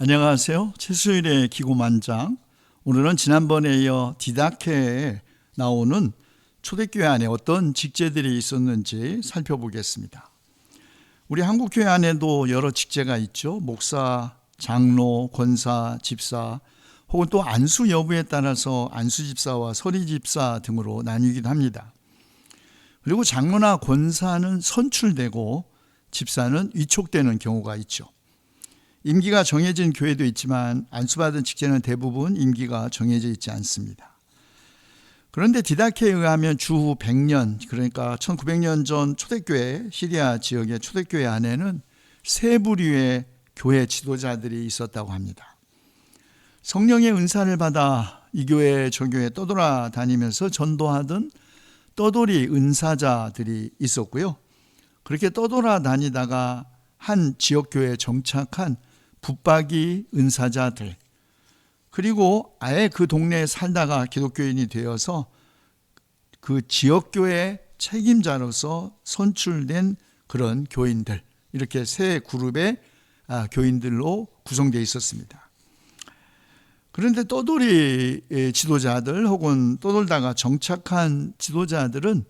안녕하세요. 최수일의 기고만장. 오늘은 지난번에 이어 디다케에 나오는 초대교회 안에 어떤 직제들이 있었는지 살펴보겠습니다. 우리 한국교회 안에도 여러 직제가 있죠. 목사, 장로, 권사, 집사, 혹은 또 안수 여부에 따라서 안수집사와 서리집사 등으로 나뉘기도 합니다. 그리고 장로나 권사는 선출되고 집사는 위촉되는 경우가 있죠. 임기가 정해진 교회도 있지만 안수받은 직제는 대부분 임기가 정해져 있지 않습니다. 그런데 디다케에 의하면 주후 100년, 그러니까 1900년 전 초대교회, 시리아 지역의 초대교회 안에는 세 부류의 교회 지도자들이 있었다고 합니다. 성령의 은사를 받아 이 교회 저 교회 떠돌아다니면서 전도하던 떠돌이 은사자들이 있었고요. 그렇게 떠돌아다니다가 한 지역교회에 정착한 붙박이 은사자들, 그리고 아예 그 동네에 살다가 기독교인이 되어서 그 지역교회 책임자로서 선출된 그런 교인들, 이렇게 세 그룹의 교인들로 구성되어 있었습니다. 그런데 떠돌이 지도자들 혹은 떠돌다가 정착한 지도자들은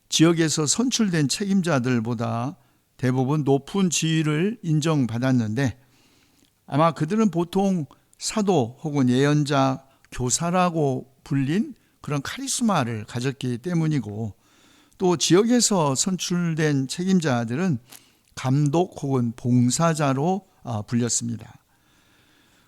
지역에서 선출된 책임자들보다 대부분 높은 지위를 인정받았는데, 아마 그들은 보통 사도 혹은 예언자, 교사라고 불린 그런 카리스마를 가졌기 때문이고, 또 지역에서 선출된 책임자들은 감독 혹은 봉사자로 불렸습니다.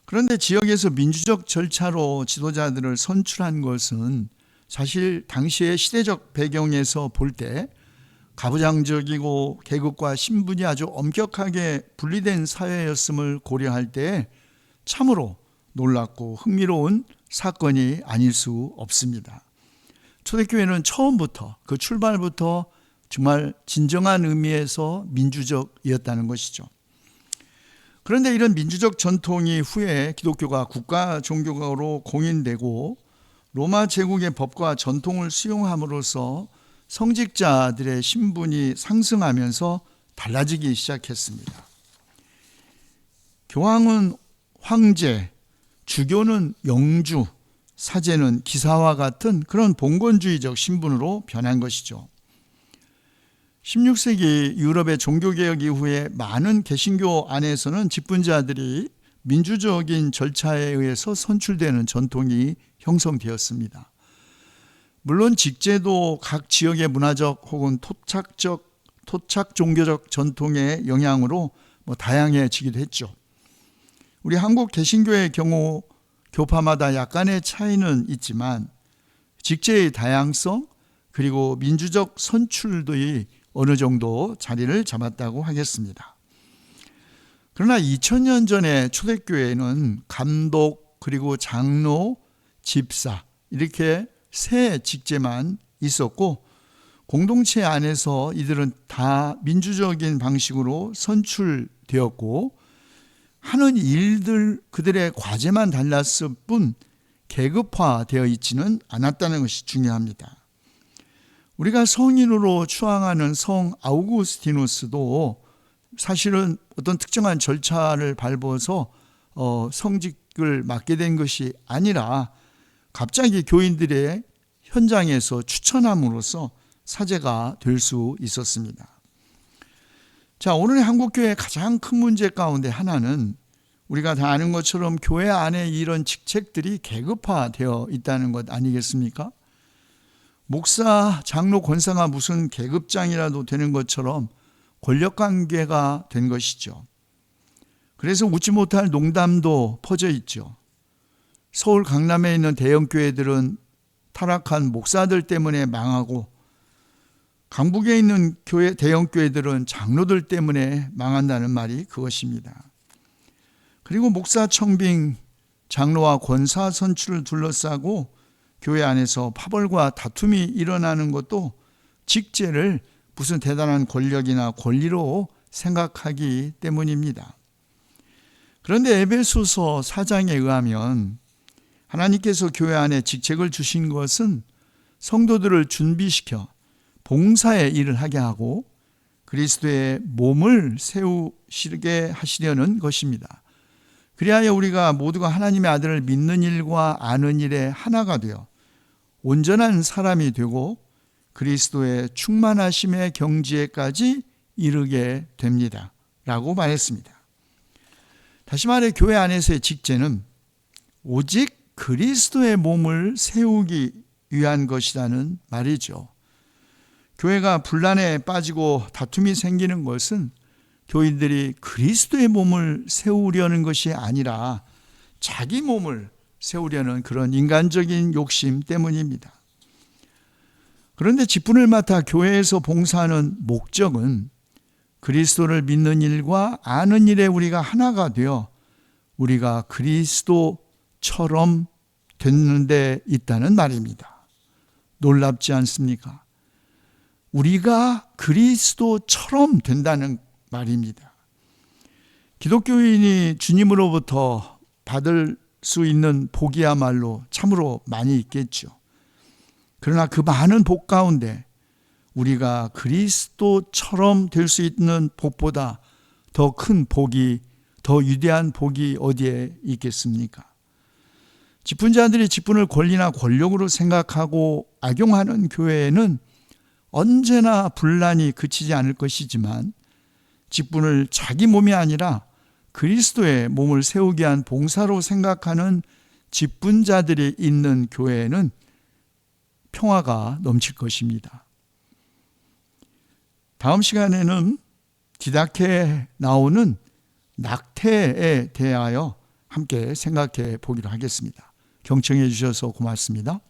그런데 지역에서 민주적 절차로 지도자들을 선출한 것은 사실 당시의 시대적 배경에서 볼 때 가부장적이고 계급과 신분이 아주 엄격하게 분리된 사회였음을 고려할 때 참으로 놀랍고 흥미로운 사건이 아닐 수 없습니다. 초대교회는 처음부터, 그 출발부터 정말 진정한 의미에서 민주적이었다는 것이죠. 그런데 이런 민주적 전통이 후에 기독교가 국가 종교로 공인되고 로마 제국의 법과 전통을 수용함으로써 성직자들의 신분이 상승하면서 달라지기 시작했습니다. 교황은 황제, 주교는 영주, 사제는 기사와 같은 그런 봉건주의적 신분으로 변한 것이죠. 16세기 유럽의 종교개혁 이후에 많은 개신교 안에서는 직분자들이 민주적인 절차에 의해서 선출되는 전통이 형성되었습니다. 물론 직제도 각 지역의 문화적 혹은 토착 종교적 전통의 영향으로 다양해지기도 했죠. 우리 한국 개신교의 경우 교파마다 약간의 차이는 있지만 직제의 다양성 그리고 민주적 선출도이 어느 정도 자리를 잡았다고 하겠습니다. 그러나 2000년 전에 초대교회는 감독 그리고 장로, 집사 이렇게 세 직제만 있었고, 공동체 안에서 이들은 다 민주적인 방식으로 선출되었고 하는 일들, 그들의 과제만 달랐을 뿐 계급화되어 있지는 않았다는 것이 중요합니다. 우리가 성인으로 추앙하는 성 아우구스티누스도 사실은 어떤 특정한 절차를 밟아서 성직을 맡게 된 것이 아니라 갑자기 교인들의 현장에서 추천함으로써 사제가 될 수 있었습니다. 자, 오늘의 한국교회의 가장 큰 문제 가운데 하나는 우리가 다 아는 것처럼 교회 안에 이런 직책들이 계급화되어 있다는 것 아니겠습니까? 목사, 장로, 권사가 무슨 계급장이라도 되는 것처럼 권력관계가 된 것이죠. 그래서 웃지 못할 농담도 퍼져 있죠. 서울 강남에 있는 대형교회들은 타락한 목사들 때문에 망하고, 강북에 있는 대형교회들은 장로들 때문에 망한다는 말이 그것입니다. 그리고 목사 청빙, 장로와 권사 선출을 둘러싸고 교회 안에서 파벌과 다툼이 일어나는 것도 직제를 무슨 대단한 권력이나 권리로 생각하기 때문입니다. 그런데 에베소서 4장에 의하면 하나님께서 교회 안에 직책을 주신 것은 성도들을 준비시켜 봉사의 일을 하게 하고 그리스도의 몸을 세우시게 하시려는 것입니다. 그리하여 우리가 모두가 하나님의 아들을 믿는 일과 아는 일에 하나가 되어 온전한 사람이 되고 그리스도의 충만하심의 경지에까지 이르게 됩니다. 라고 말했습니다. 다시 말해 교회 안에서의 직제는 오직 그리스도의 몸을 세우기 위한 것이라는 말이죠. 교회가 분란에 빠지고 다툼이 생기는 것은 교인들이 그리스도의 몸을 세우려는 것이 아니라 자기 몸을 세우려는 그런 인간적인 욕심 때문입니다. 그런데 직분을 맡아 교회에서 봉사하는 목적은 그리스도를 믿는 일과 아는 일에 우리가 하나가 되어 우리가 그리스도처럼 되는 데 있다는 말입니다. 놀랍지 않습니까? 우리가 그리스도처럼 된다는 말입니다. 기독교인이 주님으로부터 받을 수 있는 복이야말로 참으로 많이 있겠죠. 그러나 그 많은 복 가운데 우리가 그리스도처럼 될 수 있는 복보다 더 큰 복이, 더 위대한 복이 어디에 있겠습니까? 직분자들이 직분을 권리나 권력으로 생각하고 악용하는 교회에는 언제나 분란이 그치지 않을 것이지만 직분을 자기 몸이 아니라 그리스도의 몸을 세우기 위한 봉사로 생각하는 직분자들이 있는 교회에는 평화가 넘칠 것입니다. 다음 시간에는 디다케에 나오는 낙태에 대하여 함께 생각해 보기로 하겠습니다. 경청해 주셔서 고맙습니다.